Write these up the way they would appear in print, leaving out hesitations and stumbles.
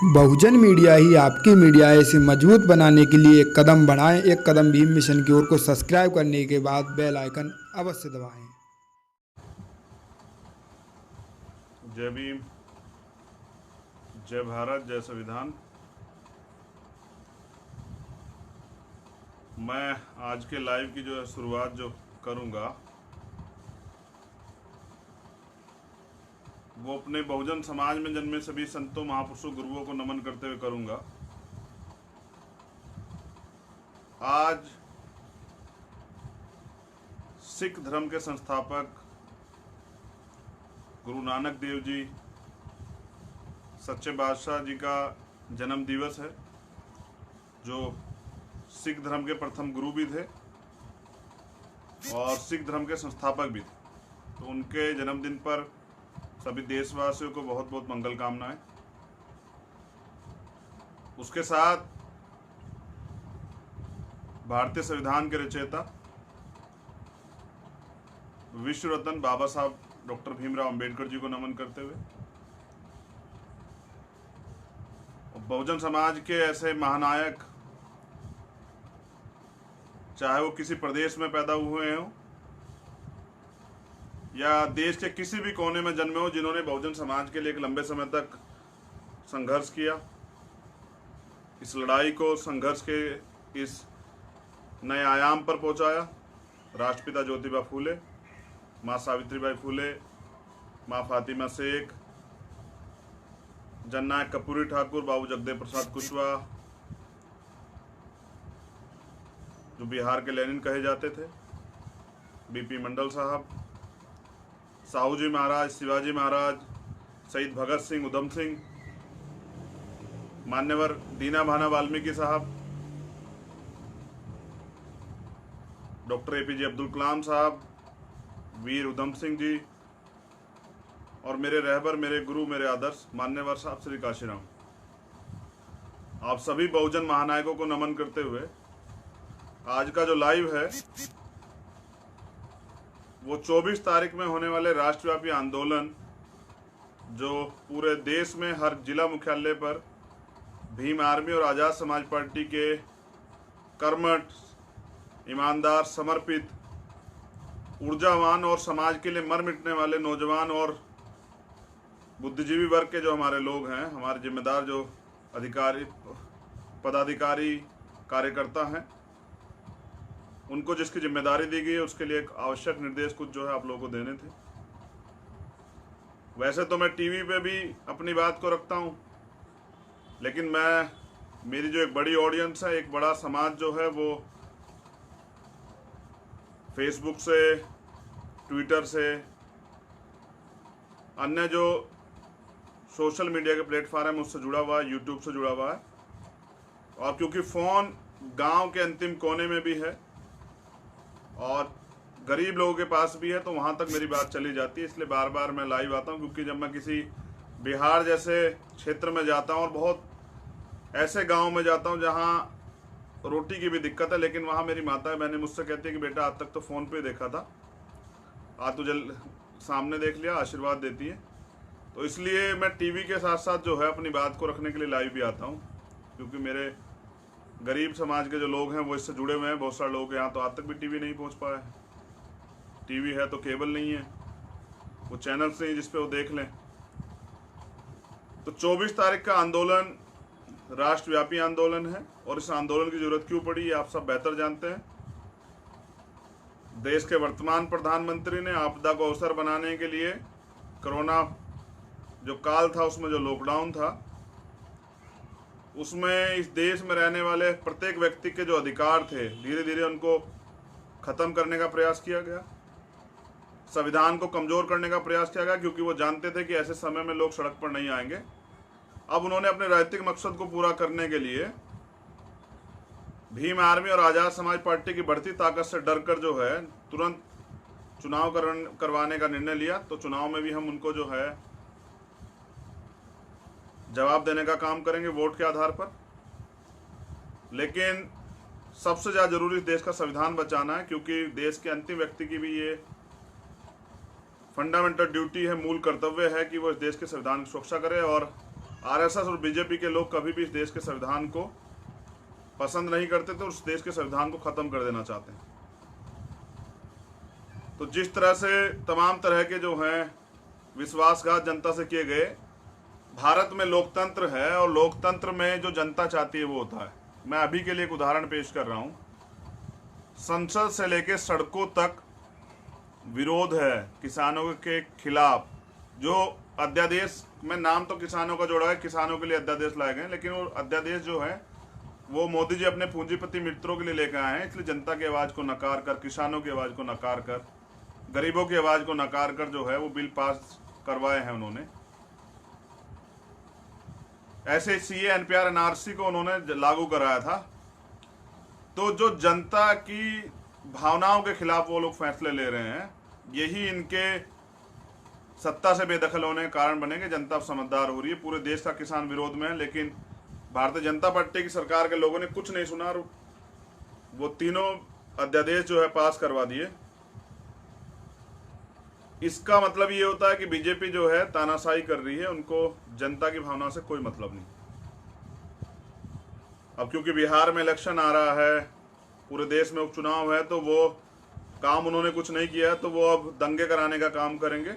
बहुजन media ही आपकी media है। इसे मजबूत बनाने के लिए एक कदम बढ़ाएं। एक कदम भीम मिशन की ओर को सब्सक्राइब करने के बाद बेल आइकन अवश्य दबाएं। जय भीम, जय भारत, जय संविधान। मैं आज के लाइव की जो है शुरुआत जो करूंगा वो अपने बहुजन समाज में जन्मे सभी संतों, महापुरुषों, गुरुओं को नमन करते हुए करूंगा। आज सिख धर्म के संस्थापक गुरु नानक देव जी, सच्चे बादशाह जी का जन्म दिवस है, जो सिख धर्म के प्रथम गुरु भी थे और सिख धर्म के संस्थापक भी थे। तो उनके जन्मदिन पर सभी देशवासियों को बहुत बहुत मंगल कामनाएं। उसके साथ भारतीय संविधान के रचयिता विश्व रत्न बाबा साहब डॉक्टर भीमराव अंबेडकर जी को नमन करते हुए बहुजन समाज के ऐसे महानायक, चाहे वो किसी प्रदेश में पैदा हुए हों या देश के किसी भी कोने में जन्मे हो, जिन्होंने बहुजन समाज के लिए एक लंबे समय तक संघर्ष किया, इस लड़ाई को, संघर्ष के इस नए आयाम पर पहुंचाया। राष्ट्रपिता ज्योतिबा फूले, माँ सावित्रीबाई फूले, माँ फातिमा शेख, जननायक कर्पूरी ठाकुर, बाबू जगदेव प्रसाद कुशवाहा, जो बिहार के लेनिन कहे जाते थे, बीपी मंडल साहब, साहू जी महाराज, शिवाजी महाराज, शहीद भगत सिंह, उधम सिंह, मान्यवर दीना भाना वाल्मीकि साहब, डॉक्टर एपीजे अब्दुल कलाम साहब, वीर उधम सिंह जी और मेरे रहबर, मेरे गुरु, मेरे आदर्श मान्यवर साहब श्री काशीराम। आप सभी बहुजन महानायकों को नमन करते हुए आज का जो लाइव है वो 24 तारीख में होने वाले राष्ट्रव्यापी आंदोलन, जो पूरे देश में हर जिला मुख्यालय पर भीम आर्मी और आज़ाद समाज पार्टी के कर्मठ, ईमानदार, समर्पित, ऊर्जावान और समाज के लिए मर मिटने वाले नौजवान और बुद्धिजीवी वर्ग के जो हमारे लोग हैं, हमारे जिम्मेदार जो अधिकारी, पदाधिकारी, कार्यकर्ता हैं, उनको जिसकी जिम्मेदारी दी गई है उसके लिए एक आवश्यक निर्देश कुछ जो है आप लोगों को देने थे। वैसे तो मैं टीवी पे भी अपनी बात को रखता हूँ, लेकिन मेरी जो एक बड़ी ऑडियंस है, एक बड़ा समाज जो है, वो फेसबुक से, ट्विटर से, अन्य जो सोशल मीडिया के प्लेटफॉर्म है उससे जुड़ा हुआ है, यूट्यूब से जुड़ा हुआ है। और क्योंकि फ़ोन गांव के अंतिम कोने में भी है और गरीब लोगों के पास भी है, तो वहाँ तक मेरी बात चली जाती है। इसलिए बार बार मैं लाइव आता हूँ, क्योंकि जब मैं किसी बिहार जैसे क्षेत्र में जाता हूँ और बहुत ऐसे गांव में जाता हूँ जहाँ रोटी की भी दिक्कत है, लेकिन वहाँ मेरी माता बहनें मुझसे कहती है कि बेटा आज तक तो फ़ोन पे देखा था, आज तुझे सामने देख लिया, आशीर्वाद देती है। तो इसलिए मैं टीवी के साथ साथ जो है अपनी बात को रखने के लिए लाइव भी आता हूँ, क्योंकि मेरे गरीब समाज के जो लोग हैं वो इससे जुड़े हुए हैं। बहुत सारे लोग यहाँ तो आज तक भी टीवी नहीं पहुँच पाए हैं। टीवी है तो केबल नहीं है, वो चैनल्स नहीं जिस पे वो देख लें। तो 24 तारीख का आंदोलन राष्ट्रव्यापी आंदोलन है और इस आंदोलन की जरूरत क्यों पड़ी ये आप सब बेहतर जानते हैं। देश के वर्तमान प्रधानमंत्री ने आपदा को अवसर बनाने के लिए कोरोना जो काल था, उसमें जो लॉकडाउन था, उसमें इस देश में रहने वाले प्रत्येक व्यक्ति के जो अधिकार थे, धीरे धीरे उनको खत्म करने का प्रयास किया गया। संविधान को कमजोर करने का प्रयास किया गया, क्योंकि वो जानते थे कि ऐसे समय में लोग सड़क पर नहीं आएंगे। अब उन्होंने अपने राजनीतिक मकसद को पूरा करने के लिए भीम आर्मी और आज़ाद समाज पार्टी की बढ़ती ताकत से डरकर जो है तुरंत चुनाव करवाने का निर्णय लिया। तो चुनाव में भी हम उनको जो है जवाब देने का काम करेंगे वोट के आधार पर। लेकिन सबसे ज़्यादा जरूरी देश का संविधान बचाना है, क्योंकि देश के अंतिम व्यक्ति की भी ये फंडामेंटल ड्यूटी है, मूल कर्तव्य है कि वो इस देश के संविधान की सुरक्षा करे। और आरएसएस और बीजेपी के लोग कभी भी इस देश के संविधान को पसंद नहीं करते थे, उस देश के संविधान को खत्म कर देना चाहते हैं। तो जिस तरह से तमाम तरह के जो हैं विश्वासघात जनता से किए गए, भारत में लोकतंत्र है और लोकतंत्र में जो जनता चाहती है वो होता है। मैं अभी के लिए एक उदाहरण पेश कर रहा हूं। संसद से लेकर सड़कों तक विरोध है किसानों के खिलाफ। जो अध्यादेश में नाम तो किसानों का जोड़ा है, किसानों के लिए अध्यादेश लाए गए, लेकिन वो अध्यादेश जो है वो मोदी जी अपने पूंजीपति मित्रों के लिए लेकर आए हैं। इसलिए जनता की आवाज को नकार कर, किसानों की आवाज को नकार कर, गरीबों की आवाज को नकार कर जो है वो बिल पास करवाए हैं उन्होंने। ऐसे सीए, एनपीआर, एनआरसी को उन्होंने लागू कराया था। तो जो जनता की भावनाओं के खिलाफ वो लोग फैसले ले रहे हैं, यही इनके सत्ता से बेदखल होने के कारण बनेंगे। जनता अब समझदार हो रही है। पूरे देश का किसान विरोध में है, लेकिन भारतीय जनता पार्टी की सरकार के लोगों ने कुछ नहीं सुना और वो तीनों अध्यादेश जो है पास करवा दिए। इसका मतलब ये होता है कि बीजेपी जो है तानाशाही कर रही है, उनको जनता की भावना से कोई मतलब नहीं। अब क्योंकि बिहार में इलेक्शन आ रहा है, पूरे देश में उपचुनाव है, तो वो काम उन्होंने कुछ नहीं किया, तो वो अब दंगे कराने का काम करेंगे।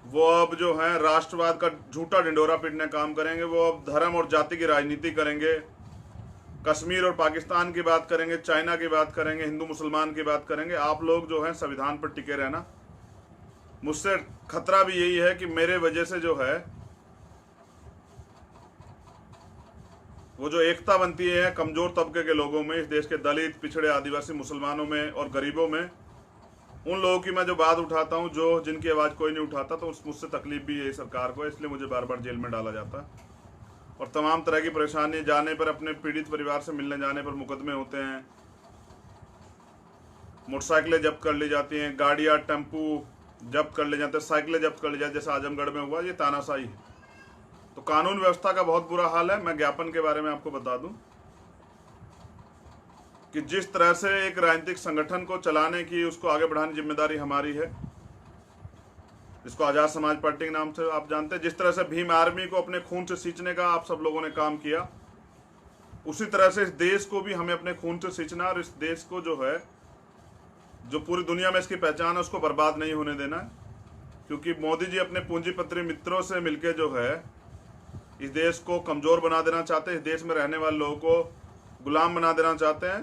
वो अब जो है राष्ट्रवाद का झूठा ढिंडोरा पीटने का काम करेंगे। वो अब धर्म और जाति की राजनीति करेंगे, कश्मीर और पाकिस्तान की बात करेंगे, चाइना की बात करेंगे, हिंदू मुसलमान की बात करेंगे। आप लोग जो है संविधान पर टिके रहना। मुझसे खतरा भी यही है कि मेरे वजह से जो है वो जो एकता बनती है कमजोर तबके के लोगों में, इस देश के दलित, पिछड़े, आदिवासी, मुसलमानों में और गरीबों में, उन लोगों की मैं जो बात उठाता हूं, जो जिनकी आवाज कोई नहीं उठाता, तो मुझसे तकलीफ भी यही सरकार को है। इसलिए मुझे बार बार जेल में डाला जाता है और तमाम तरह की परेशानी जाने पर, अपने पीड़ित परिवार से मिलने जाने पर मुकदमे होते हैं, मोटरसाइकिलें जब्त कर ली जाती हैं, गाड़ियां, टेम्पू जब्त कर ले जाते हैं, साइकिलें जब्त कर ली जाती हैं, जैसे आजमगढ़ में हुआ। ये तानाशाही है। तो कानून व्यवस्था का बहुत बुरा हाल है। मैं ज्ञापन के बारे में आपको बता दूं कि जिस तरह से एक राजनीतिक संगठन को चलाने की, उसको आगे बढ़ाने की जिम्मेदारी हमारी है, जिसको आजाद समाज पार्टी के नाम से आप जानते हैं। जिस तरह से भीम आर्मी को अपने खून से सींचने का आप सब लोगों ने काम किया, उसी तरह से इस देश को भी हमें अपने खून से सींचना और इस देश को जो है, जो पूरी दुनिया में इसकी पहचान है, उसको बर्बाद नहीं होने देना है। क्योंकि मोदी जी अपने पूंजीपति मित्रों से मिलकर जो है इस देश को कमजोर बना देना चाहते हैं, इस देश में रहने वाले लोगों को गुलाम बना देना चाहते हैं,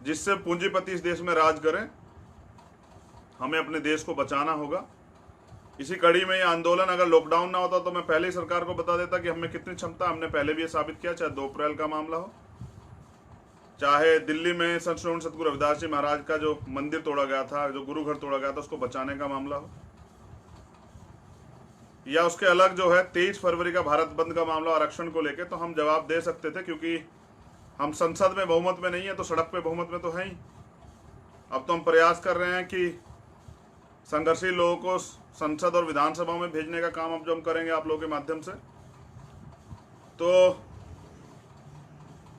जिससे पूंजीपति इस देश में राज करें। हमें अपने देश को बचाना होगा। इसी कड़ी में ये आंदोलन, अगर लॉकडाउन ना होता तो मैं पहले ही सरकार को बता देता कि हमें कितनी क्षमता। हमने पहले भी ये साबित किया, चाहे 2 अप्रैल का मामला हो, चाहे दिल्ली में संत सदगुरु रविदास जी महाराज का जो मंदिर तोड़ा गया था, जो गुरु घर तोड़ा गया था, उसको बचाने का मामला हो, या उसके अलग जो है 23 फरवरी का भारत बंद का मामला आरक्षण को लेकर, तो हम जवाब दे सकते थे। क्योंकि हम संसद में बहुमत में नहीं है तो सड़क पे बहुमत में तो है ही। अब तो हम प्रयास कर रहे हैं कि संघर्षशील लोगों को संसद और विधानसभा में भेजने का काम अब जो हम करेंगे आप लोगों के माध्यम से। तो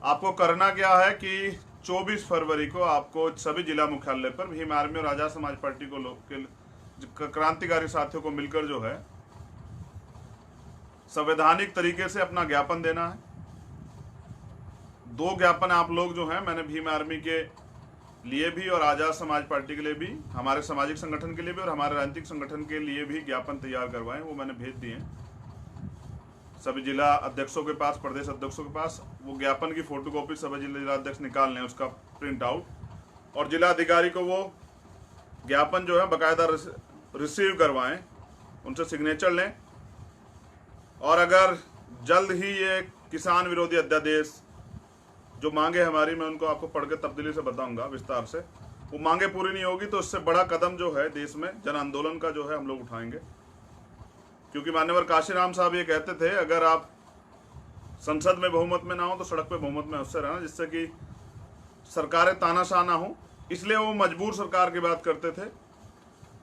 आपको करना क्या है कि 24 फरवरी को आपको सभी जिला मुख्यालय पर भीम आर्मी और आजाद समाज पार्टी को लोग के क्रांतिकारी साथियों को मिलकर जो है संवैधानिक तरीके से अपना ज्ञापन देना है। 2 ज्ञापन आप लोग जो हैं, मैंने भीम आर्मी के लिए भी और आजाद समाज पार्टी के लिए भी, हमारे सामाजिक संगठन के लिए भी और हमारे राजनीतिक संगठन के लिए भी ज्ञापन तैयार करवाए, वो मैंने भेज दिए सभी जिला अध्यक्षों के पास, प्रदेश अध्यक्षों के पास। वो ज्ञापन की फोटोकॉपी सभी जिला अध्यक्ष निकाल लें, उसका प्रिंट आउट, और जिला अधिकारी को वो ज्ञापन जो है बाकायदा रिसीव करवाएं, उनसे सिग्नेचर लें। और अगर जल्द ही ये किसान विरोधी अध्यादेश जो मांगे हमारी, मैं उनको आपको पढ़ के तब्दीली से बताऊंगा विस्तार से, वो मांगे पूरी नहीं होगी तो इससे बड़ा कदम जो है देश में जन आंदोलन का जो है हम लोग उठाएंगे। क्योंकि मान्यवर काशीराम साहब ये कहते थे, अगर आप संसद में बहुमत में ना हो तो सड़क पे बहुमत में उससे रहना, जिससे कि सरकारें तानाशाह ना हो। इसलिए वो मजबूर सरकार की बात करते थे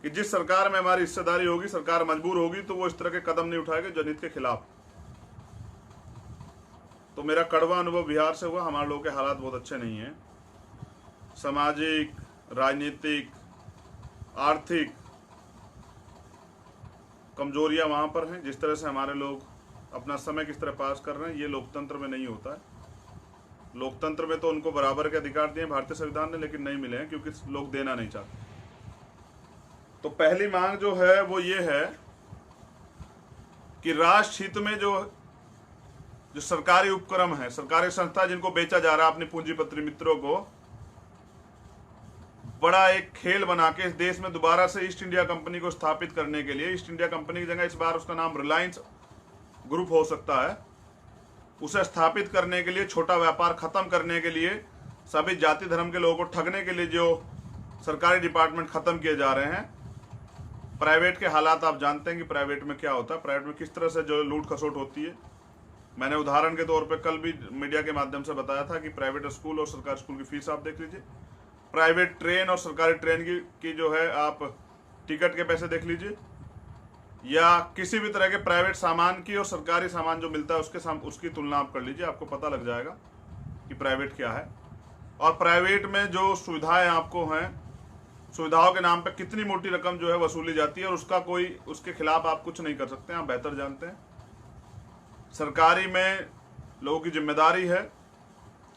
कि जिस सरकार में हमारी हिस्सेदारी होगी, सरकार मजबूर होगी, तो वो इस तरह के कदम नहीं उठाएगी जनहित के खिलाफ। तो मेरा कड़वा अनुभव बिहार से हुआ। हमारे लोगों के हालात बहुत अच्छे नहीं हैं, सामाजिक, राजनीतिक, आर्थिक, कमजोरियां वहाँ पर हैं, जिस तरह से हमारे लोग अपना समय किस तरह पास कर रहे हैं, ये लोकतंत्र में नहीं होता है। लोकतंत्र में तो उनको बराबर के अधिकार दिए भारतीय संविधान ने, लेकिन नहीं मिले हैं क्योंकि लोग देना नहीं चाहते। तो पहली मांग जो है वो ये है कि राष्ट्र हित में जो सरकारी उपक्रम है, सरकारी संस्था जिनको बेचा जा रहा है अपने पूंजीपति मित्रों को, बड़ा एक खेल बना के इस देश में दोबारा से ईस्ट इंडिया कंपनी को स्थापित करने के लिए, ईस्ट इंडिया कंपनी की जगह इस बार उसका नाम रिलायंस ग्रुप हो सकता है, उसे स्थापित करने के लिए, छोटा व्यापार खत्म करने के लिए, सभी जाति धर्म के लोगों को ठगने के लिए जो सरकारी डिपार्टमेंट खत्म किए जा रहे हैं। प्राइवेट के हालात आप जानते हैं कि प्राइवेट में क्या होता है, प्राइवेट में किस तरह से जो लूट खसोट होती है। मैंने उदाहरण के तौर पे कल भी मीडिया के माध्यम से बताया था कि प्राइवेट स्कूल और सरकारी स्कूल की फीस आप देख लीजिए, प्राइवेट ट्रेन और सरकारी ट्रेन की जो है आप टिकट के पैसे देख लीजिए, या किसी भी तरह के प्राइवेट सामान की और सरकारी सामान जो मिलता है उसकी तुलना आप कर लीजिए, आपको पता लग जाएगा कि प्राइवेट क्या है। और प्राइवेट में जो सुविधाएं आपको हैं, सुविधाओं के नाम पे कितनी मोटी रकम जो है वसूली जाती है, और उसके खिलाफ आप कुछ नहीं कर सकते, आप बेहतर जानते हैं। सरकारी में लोगों की जिम्मेदारी है,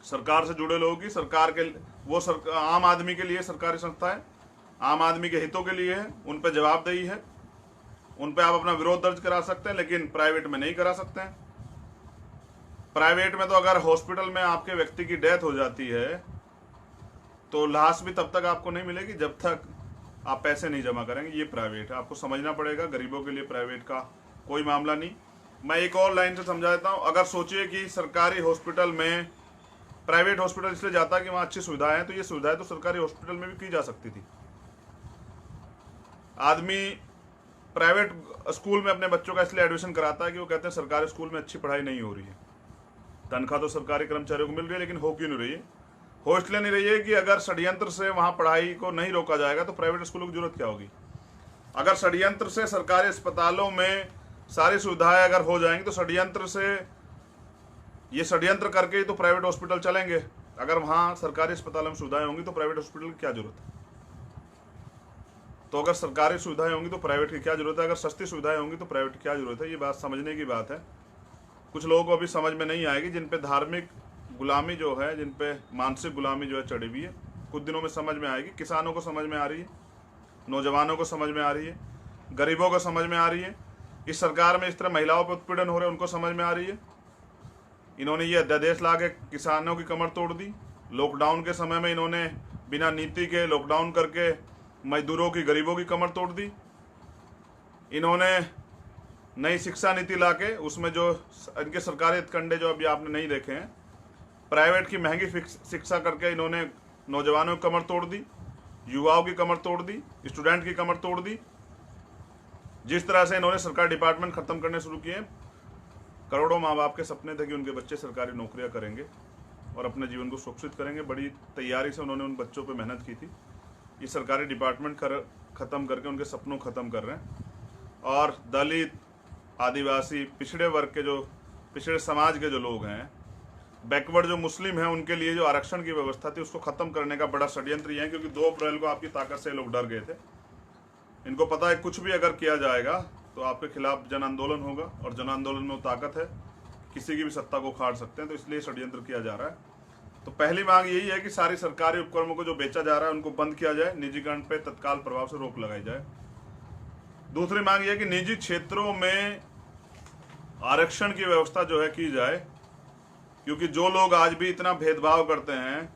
सरकार से जुड़े लोगों की, सरकार के वो आम आदमी के लिए सरकारी संस्थाएं आम आदमी के हितों के लिए है, उन पर जवाबदेही है, उन पर आप अपना विरोध दर्ज करा सकते हैं, लेकिन प्राइवेट में नहीं करा सकते हैं। प्राइवेट में तो अगर हॉस्पिटल में आपके व्यक्ति की डेथ हो जाती है तो लाश भी तब तक आपको नहीं मिलेगी जब तक आप पैसे नहीं जमा करेंगे। ये प्राइवेट है, आपको समझना पड़ेगा। गरीबों के लिए प्राइवेट का कोई मामला नहीं। मैं एक और लाइन से समझा देता हूँ। अगर सोचिए कि सरकारी हॉस्पिटल में, प्राइवेट हॉस्पिटल इसलिए जाता है कि वहाँ अच्छी सुविधाएं हैं, तो ये सुविधाएं तो सरकारी हॉस्पिटल में भी की जा सकती थी। आदमी प्राइवेट स्कूल में अपने बच्चों का इसलिए एडमिशन कराता है कि वो कहते हैं सरकारी स्कूल में अच्छी पढ़ाई नहीं हो रही है, तनख्वाह तो सरकारी कर्मचारियों को मिल रही है, लेकिन हो क्यों नहीं रही है? हो इसलिए नहीं रही है कि अगर षड्यंत्र से वहाँ पढ़ाई को नहीं रोका जाएगा तो प्राइवेट स्कूलों की जरूरत क्या होगी। अगर षड्यंत्र से सरकारी अस्पतालों में सारी सुविधाएं अगर हो जाएंगी तो ये षड्यंत्र करके ही तो प्राइवेट हॉस्पिटल चलेंगे। अगर वहाँ सरकारी अस्पतालों में सुविधाएं होंगी तो प्राइवेट हॉस्पिटल की क्या जरूरत है? तो अगर सरकारी सुविधाएं होंगी तो प्राइवेट की क्या जरूरत है? अगर सस्ती सुविधाएं होंगी तो प्राइवेट की क्या जरूरत है? ये बात समझने की बात है। कुछ लोगों को अभी समझ में नहीं आएगी, जिन पे धार्मिक गुलामी जो है, जिन पे मानसिक गुलामी जो है चढ़ी हुई है, कुछ दिनों में समझ में आएगी। किसानों को समझ में आ रही है, नौजवानों को समझ में आ रही है, गरीबों को समझ में आ रही है। इस सरकार में इस तरह महिलाओं पर उत्पीड़न हो रहे हैं, उनको समझ में आ रही है। इन्होंने ये अध्यादेश ला के किसानों की कमर तोड़ दी। लॉकडाउन के समय में इन्होंने बिना नीति के लॉकडाउन करके मजदूरों की, गरीबों की कमर तोड़ दी। इन्होंने नई शिक्षा नीति लाके उसमें जो इनके सरकारी कंडे जो अभी आपने नहीं देखे हैं, प्राइवेट की महंगी शिक्षा करके इन्होंने नौजवानों की कमर तोड़ दी, युवाओं की कमर तोड़ दी, स्टूडेंट की कमर तोड़ दी। जिस तरह से इन्होंने सरकारी डिपार्टमेंट खत्म करने शुरू किए, करोड़ों माँ बाप के सपने थे कि उनके बच्चे सरकारी नौकरियां करेंगे और अपने जीवन को सुरक्षित करेंगे। बड़ी तैयारी से उन्होंने उन बच्चों पर मेहनत की थी। ये सरकारी डिपार्टमेंट खत्म करके उनके सपनों खत्म कर रहे हैं। और दलित, आदिवासी, पिछड़े वर्ग के, जो पिछड़े समाज के जो लोग हैं, बैकवर्ड जो मुस्लिम हैं, उनके लिए जो आरक्षण की व्यवस्था थी उसको खत्म करने का बड़ा षड्यंत्र ये है, क्योंकि 2 अप्रैल को आपकी ताकत से लोग डर गए थे। इनको पता है कुछ भी अगर किया जाएगा तो आपके खिलाफ जन आंदोलन होगा, और जन आंदोलन में वो ताकत है, किसी की भी सत्ता को उखाड़ सकते हैं। तो इसलिए षड्यंत्र किया जा रहा है। तो पहली मांग यही है कि सारी सरकारी उपक्रमों को जो बेचा जा रहा है उनको बंद किया जाए, निजीकरण पे तत्काल प्रभाव से रोक लगाई जाए। दूसरी मांग यह है कि निजी क्षेत्रों में आरक्षण की व्यवस्था जो है की जाए, क्योंकि जो लोग आज भी इतना भेदभाव करते हैं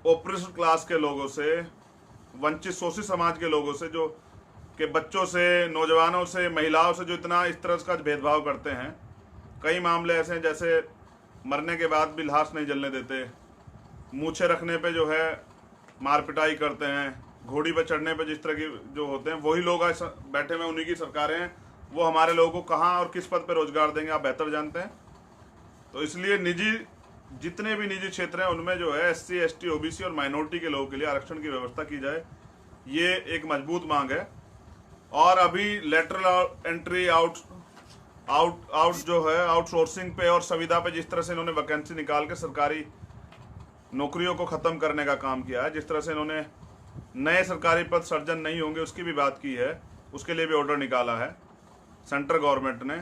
ओप्रेस्ड क्लास के लोगों से, वंचित शोषित समाज के लोगों से, जो के बच्चों से, नौजवानों से, महिलाओं से जो इतना इस तरह का भेदभाव करते हैं। कई मामले ऐसे हैं जैसे मरने के बाद भी लाश नहीं जलने देते, मूछे रखने पे जो है मार पिटाई करते हैं, घोड़ी पे चढ़ने पे जिस तरह की जो होते हैं, वही लोग आज बैठे हुए, उन्हीं की सरकारें हैं। वो हमारे लोगों को कहाँ और किस पद पे रोजगार देंगे आप बेहतर जानते हैं। तो इसलिए जितने भी निजी क्षेत्र हैं उनमें जो है SC, ST, OBC और माइनॉरिटी के लोगों के लिए आरक्षण की व्यवस्था की जाए, ये एक मजबूत मांग है। और अभी लेटरल एंट्री आउट जो है आउटसोर्सिंग पे और संविदा पे जिस तरह से इन्होंने वैकेंसी निकाल के सरकारी नौकरियों को खत्म करने का काम किया है, जिस तरह से इन्होंने नए सरकारी पद सृजन नहीं होंगे उसकी भी बात की है, उसके लिए भी ऑर्डर निकाला है सेंट्रल गवर्नमेंट ने।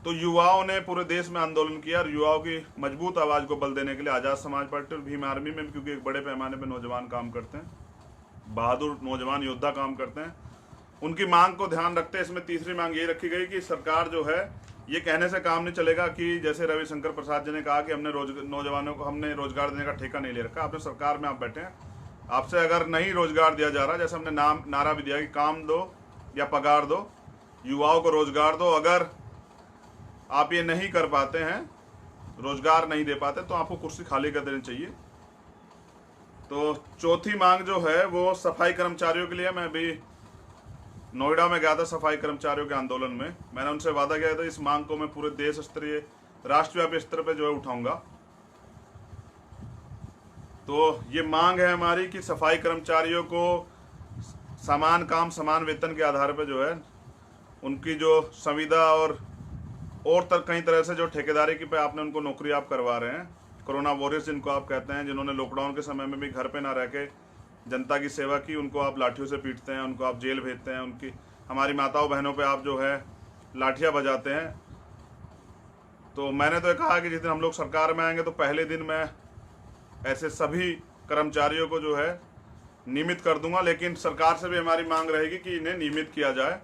तो युवाओं ने पूरे देश में आंदोलन किया और युवाओं की मजबूत आवाज़ को बल देने के लिए आज़ाद समाज पार्टी और भीम आर्मी में, क्योंकि एक बड़े पैमाने पर नौजवान काम करते हैं, बहादुर नौजवान योद्धा काम करते हैं, उनकी मांग को ध्यान रखते हैं इसमें तीसरी मांग ये रखी गई कि सरकार जो है ये कहने से काम नहीं चलेगा कि जैसे रविशंकर प्रसाद जी ने कहा कि हमने नौजवानों को हमने रोजगार देने का ठेका नहीं ले रखा। आपने सरकार में आप बैठे हैं, आपसे अगर नहीं रोजगार दिया जा रहा, जैसे हमने नारा भी दिया कि काम दो या पगार दो, युवाओं को रोजगार दो, अगर आप ये नहीं कर पाते हैं, रोजगार नहीं दे पाते, तो आपको कुर्सी खाली कर देनी चाहिए। तो चौथी मांग जो है वो सफाई कर्मचारियों के लिए, मैं भी नोएडा में गया था सफाई कर्मचारियों के आंदोलन में, मैंने उनसे वादा किया था इस मांग को मैं पूरे देश स्तरीय राष्ट्रव्यापी स्तर पे जो है उठाऊंगा। तो ये मांग है हमारी कि सफाई कर्मचारियों को समान काम समान वेतन के आधार पे जो है उनकी जो संविदा और कई तरह से जो ठेकेदारी की पे आपने उनको नौकरी आप करवा रहे हैं, कोरोना वॉरियर्स जिनको आप कहते हैं, जिन्होंने लॉकडाउन के समय में भी घर पे ना रह के जनता की सेवा की, उनको आप लाठियों से पीटते हैं, उनको आप जेल भेजते हैं, उनकी हमारी माताओं बहनों पे आप जो है लाठियां बजाते हैं। तो मैंने तो कहा कि जिस दिन हम लोग सरकार में आएंगे तो पहले दिन मैं ऐसे सभी कर्मचारियों को जो है नियमित कर दूंगा, लेकिन सरकार से भी हमारी मांग रहेगी कि इन्हें नियमित किया जाए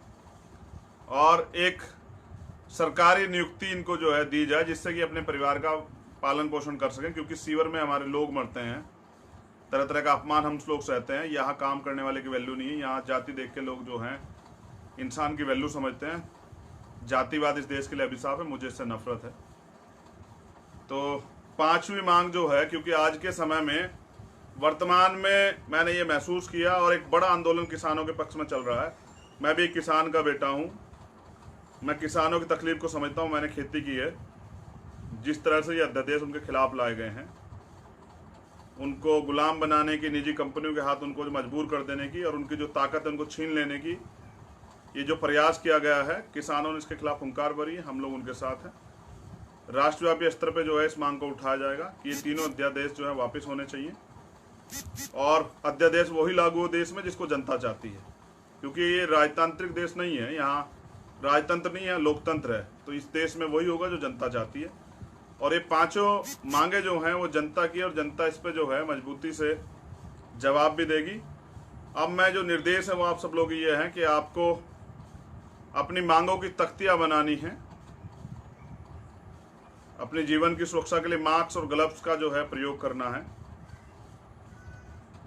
और एक सरकारी नियुक्ति इनको जो है दी जाए जिससे कि अपने परिवार का पालन पोषण कर सकें, क्योंकि सीवर में हमारे लोग मरते हैं, तरह तरह का अपमान हम लोग सहते हैं। यहाँ काम करने वाले की वैल्यू नहीं है, यहाँ जाति देख के लोग जो हैं इंसान की वैल्यू समझते हैं। जातिवाद इस देश के लिए अभिशाप है, मुझे इससे नफरत है। तो पांचवी मांग जो है, क्योंकि आज के समय में वर्तमान में मैंने ये महसूस किया और एक बड़ा आंदोलन किसानों के पक्ष में चल रहा है। मैं भी एक किसान का बेटा हूँ, मैं किसानों की तकलीफ को समझता हूँ, मैंने खेती की है। जिस तरह से ये अध्यादेश उनके खिलाफ लाए गए हैं, उनको गुलाम बनाने की, निजी कंपनियों के हाथ उनको मजबूर कर देने की और उनकी जो ताकत है उनको छीन लेने की, ये जो प्रयास किया गया है, किसानों ने इसके खिलाफ हुंकार भरी है, हम लोग उनके साथ हैं। राष्ट्रव्यापी स्तर पे जो है इस मांग को उठाया जाएगा कि ये तीनों अध्यादेश जो है वापस होने चाहिए और अध्यादेश वही लागू हो देश में जिसको जनता चाहती है, क्योंकि ये राजतांत्रिक देश नहीं है, यहाँ राजतंत्र नहीं है, लोकतंत्र है। तो इस देश में वही होगा जो जनता चाहती है और ये पांचों मांगे जो हैं वो जनता की, और जनता इस पे जो है मजबूती से जवाब भी देगी। अब मैं जो निर्देश है वो आप सब लोग ये हैं कि आपको अपनी मांगों की तख्तियां बनानी है, अपने जीवन की सुरक्षा के लिए मास्क और ग्लव्स का जो है प्रयोग करना है।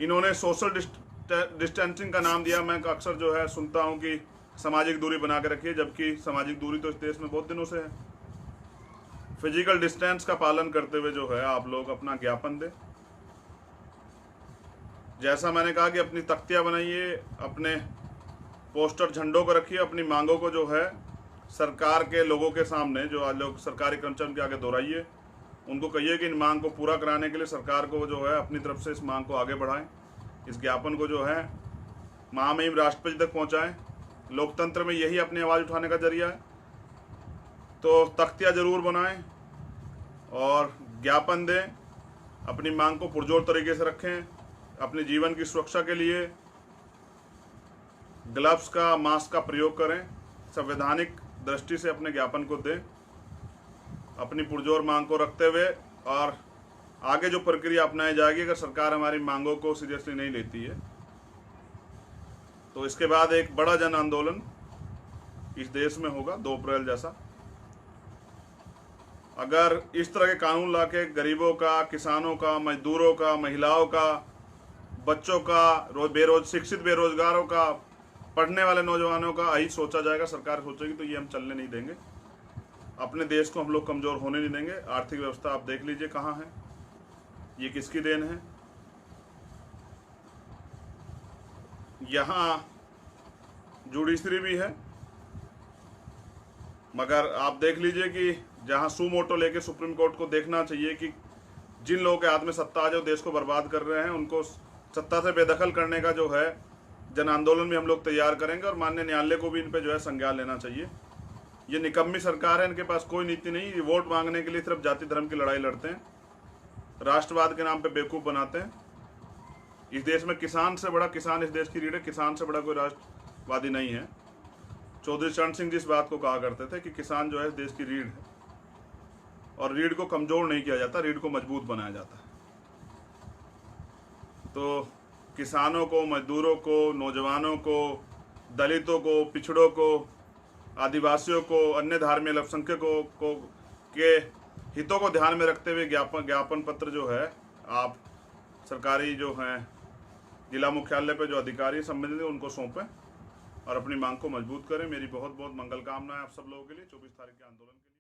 इन्होंने सोशल डिस्टेंसिंग का नाम दिया, मैं अक्सर जो है सुनता हूं कि सामाजिक दूरी बना के रखिए, जबकि सामाजिक दूरी तो इस देश में बहुत दिनों से है। फिजिकल डिस्टेंस का पालन करते हुए जो है आप लोग अपना ज्ञापन दें। जैसा मैंने कहा कि अपनी तख्तियां बनाइए, अपने पोस्टर झंडों को रखिए, अपनी मांगों को जो है सरकार के लोगों के सामने, जो आज लोग सरकारी कर्मचारियों के आगे दोहराइए, उनको कहिए कि इन मांग को पूरा कराने के लिए सरकार को जो है अपनी तरफ से इस मांग को आगे बढ़ाएं, इस ज्ञापन को जो है महामहिम राष्ट्रपति तक पहुंचाएं। लोकतंत्र में यही अपनी आवाज़ उठाने का जरिया है। तो तख्तियां जरूर बनाएं और ज्ञापन दें, अपनी मांग को पुरजोर तरीके से रखें, अपने जीवन की सुरक्षा के लिए ग्लव्स का, मास्क का प्रयोग करें, संवैधानिक दृष्टि से अपने ज्ञापन को दें, अपनी पुरजोर मांग को रखते हुए। और आगे जो प्रक्रिया अपनाई जाएगी, अगर सरकार हमारी मांगों को सीरियसली नहीं लेती है तो इसके बाद एक बड़ा जन आंदोलन इस देश में होगा 2 अप्रैल जैसा। अगर इस तरह के कानून लाके गरीबों का, किसानों का, मजदूरों का, महिलाओं का, बच्चों का, शिक्षित बेरोजगारों का, पढ़ने वाले नौजवानों का अहित सोचा जाएगा, सरकार सोचेगी, तो ये हम चलने नहीं देंगे। अपने देश को हम लोग कमज़ोर होने नहीं देंगे। आर्थिक व्यवस्था आप देख लीजिए कहाँ है, ये किसकी देन है। यहाँ जुडिशरी भी है, मगर आप देख लीजिए कि जहाँ सुमोटो लेके सुप्रीम कोर्ट को देखना चाहिए कि जिन लोगों के हाथ में सत्ता आ जो देश को बर्बाद कर रहे हैं, उनको सत्ता से बेदखल करने का जो है जन आंदोलन भी हम लोग तैयार करेंगे और माननीय न्यायालय को भी इन पे जो है संज्ञान लेना चाहिए। ये निकम्मी सरकार है, इनके पास कोई नीति नहीं, ये वोट मांगने के लिए सिर्फ जाति धर्म की लड़ाई लड़ते हैं, राष्ट्रवाद के नाम पे बेवकूफ़ बनाते हैं। इस देश में किसान से बड़ा, किसान इस देश की रीढ़ है, किसान से बड़ा कोई राष्ट्रवादी नहीं है। चौधरी चरण सिंह जी इस बात को कहा करते थे कि किसान जो है देश की रीढ़ है और रीढ़ को कमजोर नहीं किया जाता, रीढ़ को मजबूत बनाया जाता है। तो किसानों को, मजदूरों को, नौजवानों को, दलितों को, पिछड़ों को, आदिवासियों को, अन्य धार्मिक अल्पसंख्यकों को के हितों को ध्यान में रखते हुए ज्ञापन पत्र जो है आप सरकारी जो हैं जिला मुख्यालय पे जो अधिकारी संबंधित हैं उनको सौंपें और अपनी मांग को मजबूत करें। मेरी बहुत बहुत मंगल कामनाएं आप सब लोगों के लिए 24 तारीख के आंदोलन के लिए।